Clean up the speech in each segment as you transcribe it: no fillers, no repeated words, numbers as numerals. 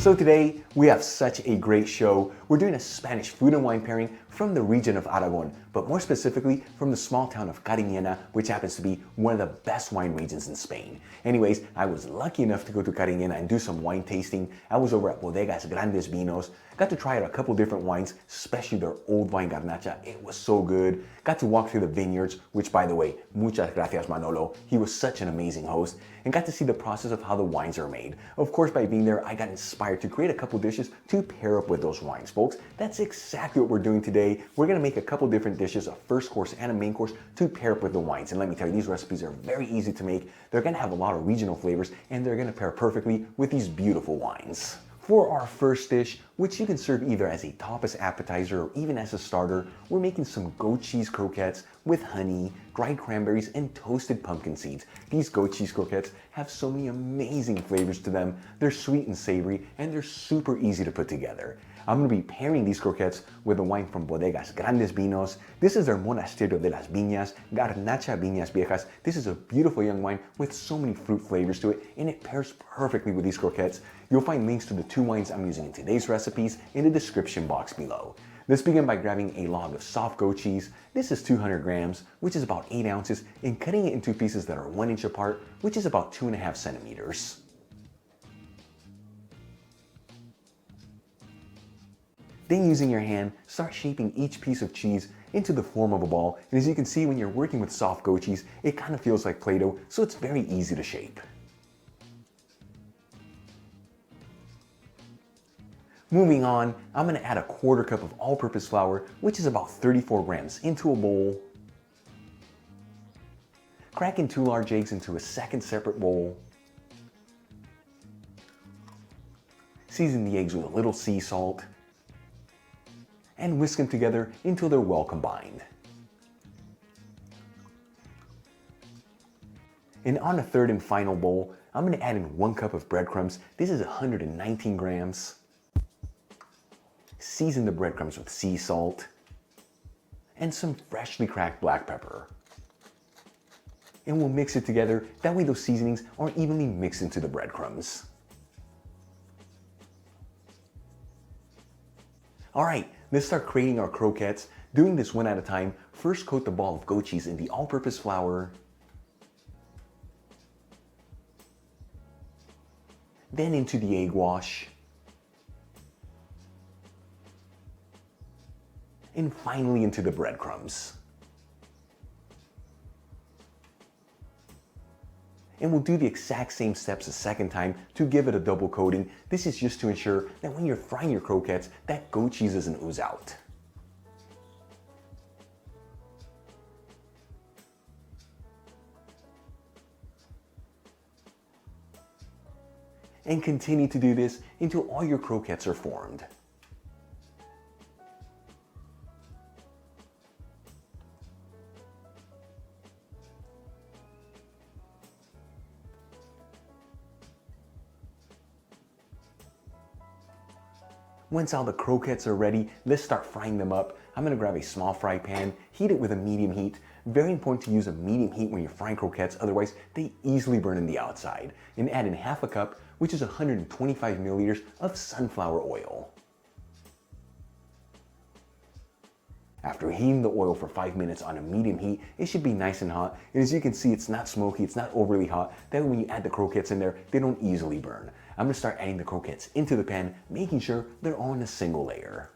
So today we have such a great show. We're doing a Spanish food and wine pairing from the region of Aragon, but more specifically from the small town of Cariñena, which happens to be one of the best wine regions in Spain. Anyways, I was lucky enough to go to Cariñena and do some wine tasting. I was over at Vinos. Got to try out a couple different wines, especially their old vine garnacha. It was so good. Got to walk through the vineyards, which by the way, muchas gracias Manolo. He was such an amazing host. And got to see the process of how the wines are made. Of course, by being there, I got inspired to create a couple dishes to pair up with those wines, folks. That's exactly what we're doing today. We're gonna make a couple different dishes, a first course and a main course, to pair up with the wines. And let me tell you, these recipes are very easy to make. They're gonna have a lot of regional flavors, and they're gonna pair perfectly with these beautiful wines. For our first dish, which you can serve either as a tapas appetizer or even as a starter, we're making some goat cheese croquettes with honey, dried cranberries, and toasted pumpkin seeds. These goat cheese croquettes have so many amazing flavors to them. They're sweet and savory, and they're super easy to put together. I'm going to be pairing these croquettes with a wine from Bodegas Grandes Vinos. This is their Monasterio de las Viñas, Garnacha Viñas Viejas. This is a beautiful young wine with so many fruit flavors to it, and it pairs perfectly with these croquettes. You'll find links to the two wines I'm using in today's recipes in the description box below. Let's begin by grabbing a log of soft goat cheese. This is 200 grams, which is about 8 ounces, and cutting it into pieces that are 1 inch apart, which is about 2.5 centimeters. Then using your hand, start shaping each piece of cheese into the form of a ball. And as you can see, when you're working with soft goat cheese, it kind of feels like Play-Doh, so it's very easy to shape. Moving on, I'm going to add a 1/4 cup of all-purpose flour, which is about 34 grams, into a bowl. Cracking 2 large eggs into a second separate bowl. Season the eggs with a little sea salt. And whisk them together until they're well combined. And on a third and final bowl, I'm going to add in 1 cup of breadcrumbs. This is 119 grams. Season the breadcrumbs with sea salt and some freshly cracked black pepper. And we'll mix it together. That way those seasonings are evenly mixed into the breadcrumbs. All right, let's start creating our croquettes. Doing this one at a time. First coat the ball of goat cheese in the all-purpose flour. Then into the egg wash. And finally into the breadcrumbs. And we'll do the exact same steps a second time to give it a double coating. This is just to ensure that when you're frying your croquettes, that goat cheese doesn't ooze out. And continue to do this until all your croquettes are formed. Once all the croquettes are ready, let's start frying them up. I'm going to grab a small fry pan, heat it with a medium heat. Very important to use a medium heat when you're frying croquettes, otherwise they easily burn in the outside. And add in 1/2 cup, which is 125 milliliters of sunflower oil. After heating the oil for 5 minutes on a medium heat, it should be nice and hot. And as you can see, it's not smoky, it's not overly hot. That way when you add the croquettes in there, they don't easily burn. I'm going to start adding the croquettes into the pan, making sure they're all in a single layer.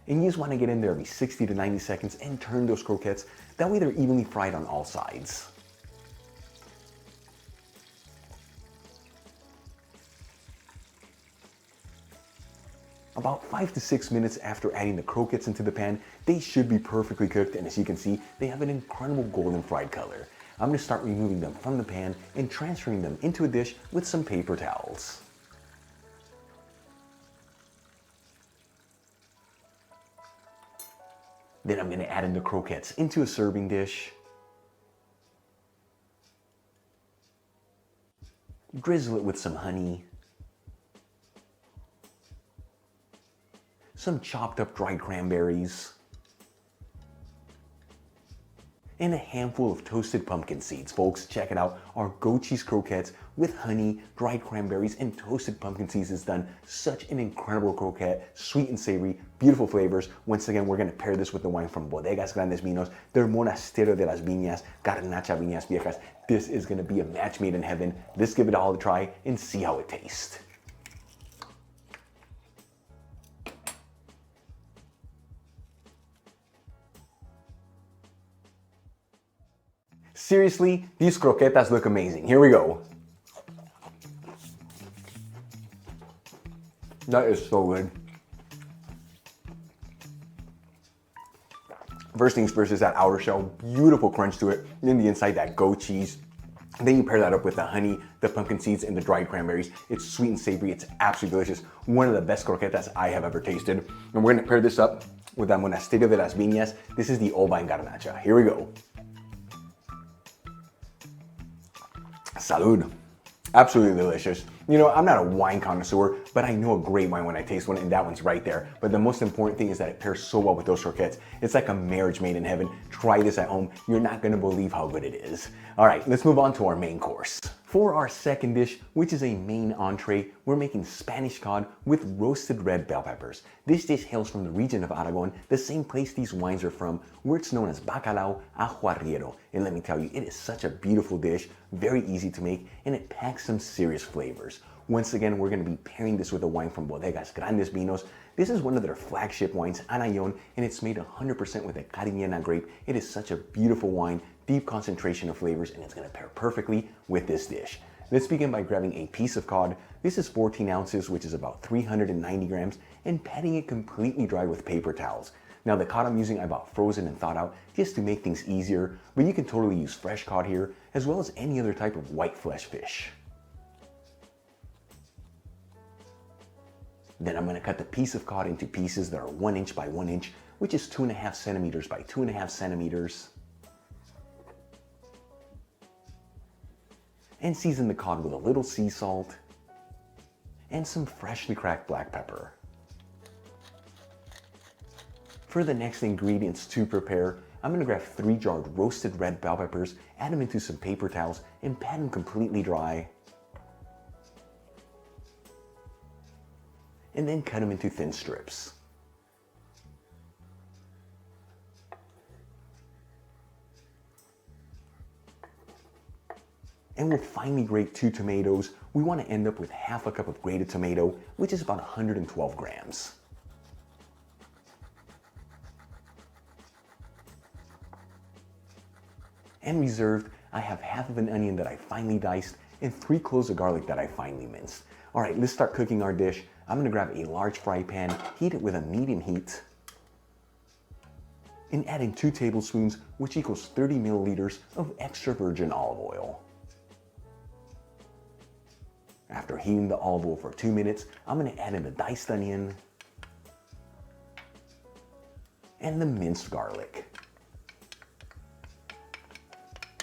And you just want to get in there every 60 to 90 seconds and turn those croquettes. That way they're evenly fried on all sides. About 5 to 6 minutes after adding the croquettes into the pan, they should be perfectly cooked, and as you can see, they have an incredible golden fried color. I'm going to start removing them from the pan and transferring them into a dish with some paper towels. Then I'm going to add in the croquettes into a serving dish. Drizzle it with some honey. Some chopped up dried cranberries. and a handful of toasted pumpkin seeds. Folks, check it out. Our goat cheese croquettes with honey, dried cranberries, and toasted pumpkin seeds has done such an incredible croquette, sweet and savory, beautiful flavors. Once again, we're gonna pair this with the wine from Bodegas Grandes Vinos, their Monasterio de las Viñas, Garnacha Viñas Viejas. This is gonna be a match made in heaven. Let's give it all a try and see how it tastes. Seriously, these croquetas look amazing. Here we go. That is so good. First things first is that outer shell, beautiful crunch to it. And then the inside, that goat cheese. And then you pair that up with the honey, the pumpkin seeds, and the dried cranberries. It's sweet and savory. It's absolutely delicious. One of the best croquetas I have ever tasted. And we're gonna pair this up with that Monasterio de las Viñas. This is the Ova en Garnacha. Here we go. Salud. Absolutely delicious. You know, I'm not a wine connoisseur, but I know a great wine when I taste one, and that one's right there. But the most important thing is that it pairs so well with those croquettes. It's like a marriage made in heaven. Try this at home. You're not gonna believe how good it is. All right, let's move on to our main course. For our second dish, which is a main entree, we're making Spanish cod with roasted red bell peppers. This dish hails from the region of Aragon, the same place these wines are from, where it's known as bacalao ajuarriero. And let me tell you, it is such a beautiful dish, very easy to make, and it packs some serious flavors. Once again, we're going to be pairing this with a wine from Bodegas Grandes Vinos. This is one of their flagship wines, Anayon, and it's made 100% with a Cariñena grape. It is such a beautiful wine, deep concentration of flavors, and it's going to pair perfectly with this dish. Let's begin by grabbing a piece of cod. This is 14 ounces, which is about 390 grams, and patting it completely dry with paper towels. Now the cod I'm using I bought frozen and thawed out just to make things easier, but you can totally use fresh cod here, as well as any other type of white flesh fish. Then I'm going to cut the piece of cod into pieces that are 1 inch by 1 inch, which is 2.5 centimeters by 2.5 centimeters. And season the cod with a little sea salt and some freshly cracked black pepper. For the next ingredients to prepare, I'm going to grab 3 jarred roasted red bell peppers, add them into some paper towels, and pat them completely dry. And then cut them into thin strips. And we'll finely grate 2 tomatoes. We want to end up with half a cup of grated tomato, which is about 112 grams. And reserved, I have half of an onion that I finely diced and 3 cloves of garlic that I finely minced. All right, let's start cooking our dish. I'm going to grab a large fry pan, heat it with a medium heat, and add in 2 tablespoons, which equals 30 milliliters of extra virgin olive oil. After heating the olive oil for 2 minutes, I'm going to add in the diced onion and the minced garlic.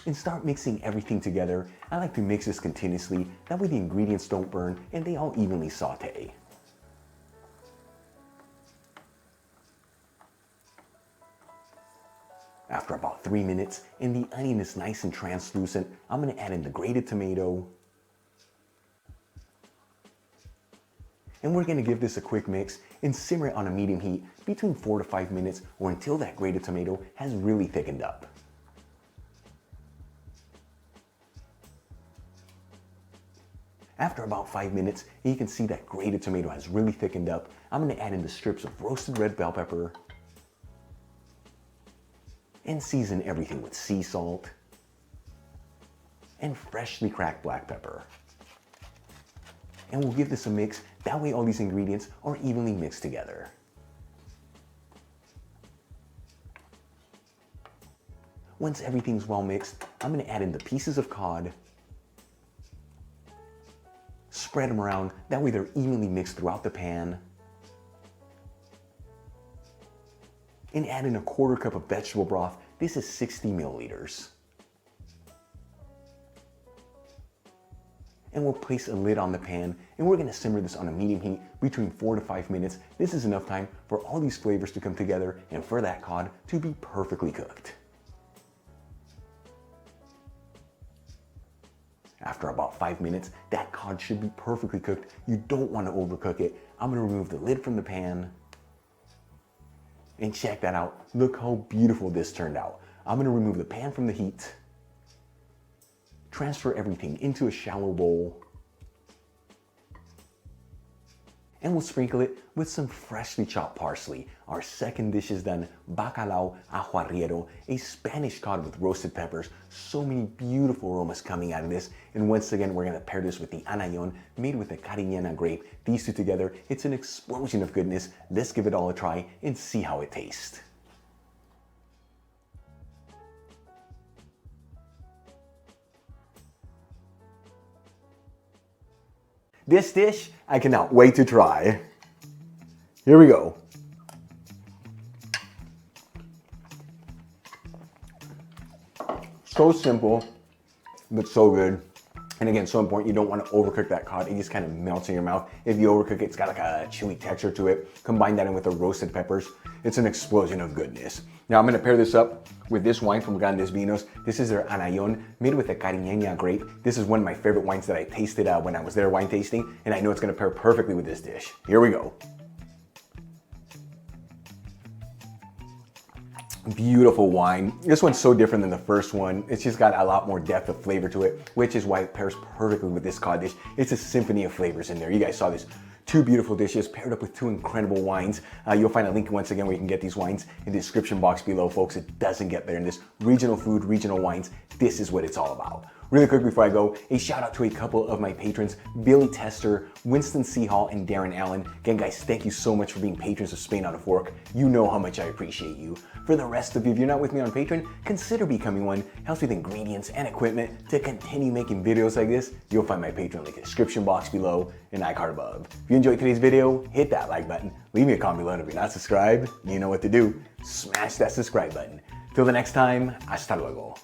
And start mixing everything together. I like to mix this continuously, that way the ingredients don't burn and they all evenly saute. After about 3 minutes and the onion is nice and translucent, I'm going to add in the grated tomato. And we're going to give this a quick mix and simmer it on a medium heat between 4 to 5 minutes or until that grated tomato has really thickened up. After about 5 minutes, and you can see that grated tomato has really thickened up, I'm going to add in the strips of roasted red bell pepper and season everything with sea salt and freshly cracked black pepper. And we'll give this a mix, that way all these ingredients are evenly mixed together. Once everything's well mixed, I'm going to add in the pieces of cod, spread them around, that way they're evenly mixed throughout the pan. And add in a 1/4 cup of vegetable broth. This is 60 milliliters. And we'll place a lid on the pan and we're going to simmer this on a medium heat between 4 to 5 minutes. This is enough time for all these flavors to come together and for that cod to be perfectly cooked. After about 5 minutes, that cod should be perfectly cooked. You don't want to overcook it. I'm gonna remove the lid from the pan. And check that out. Look how beautiful this turned out. I'm gonna remove the pan from the heat. Transfer everything into a shallow bowl. And we'll sprinkle it with some freshly chopped parsley. Our second dish is done, bacalao ajuarriero, a Spanish cod with roasted peppers. So many beautiful aromas coming out of this. And once again, we're gonna pair this with the anayon made with the Cariñena grape. These two together, it's an explosion of goodness. Let's give it all a try and see how it tastes. This dish, I cannot wait to try. Here we go. So simple, but so good. And again, so important, you don't want to overcook that cod. It just kind of melts in your mouth. If you overcook it, it's got like a chewy texture to it. Combine that in with the roasted peppers. It's an explosion of goodness. Now I'm gonna pair this up with this wine from Grandes Vinos. This is their anayon, made with the Cariñena grape. This is one of my favorite wines that I tasted when I was there wine tasting, and I know it's gonna pair perfectly with this dish. Here we go. Beautiful wine. This one's so different than the first one. It's just got a lot more depth of flavor to it, which is why it pairs perfectly with this cod dish. It's a symphony of flavors in there. You guys saw this. Two beautiful dishes paired up with two incredible wines. You'll find a link once again where you can get these wines in the description box below, folks. It doesn't get there in this regional food, regional wines. This is what it's all about. Really quick before I go, a shout out to a couple of my patrons, Billy Tester, Winston C. Hall, and Darren Allen. Again, guys, thank you so much for being patrons of Spain on a Fork. You know how much I appreciate you. For the rest of you, if you're not with me on Patreon, consider becoming one. Helps with ingredients and equipment to continue making videos like this. You'll find my Patreon link in the description box below and iCard above. If you enjoyed today's video, hit that like button. Leave me a comment below, and if you're not subscribed, you know what to do. Smash that subscribe button. Till the next time, hasta luego.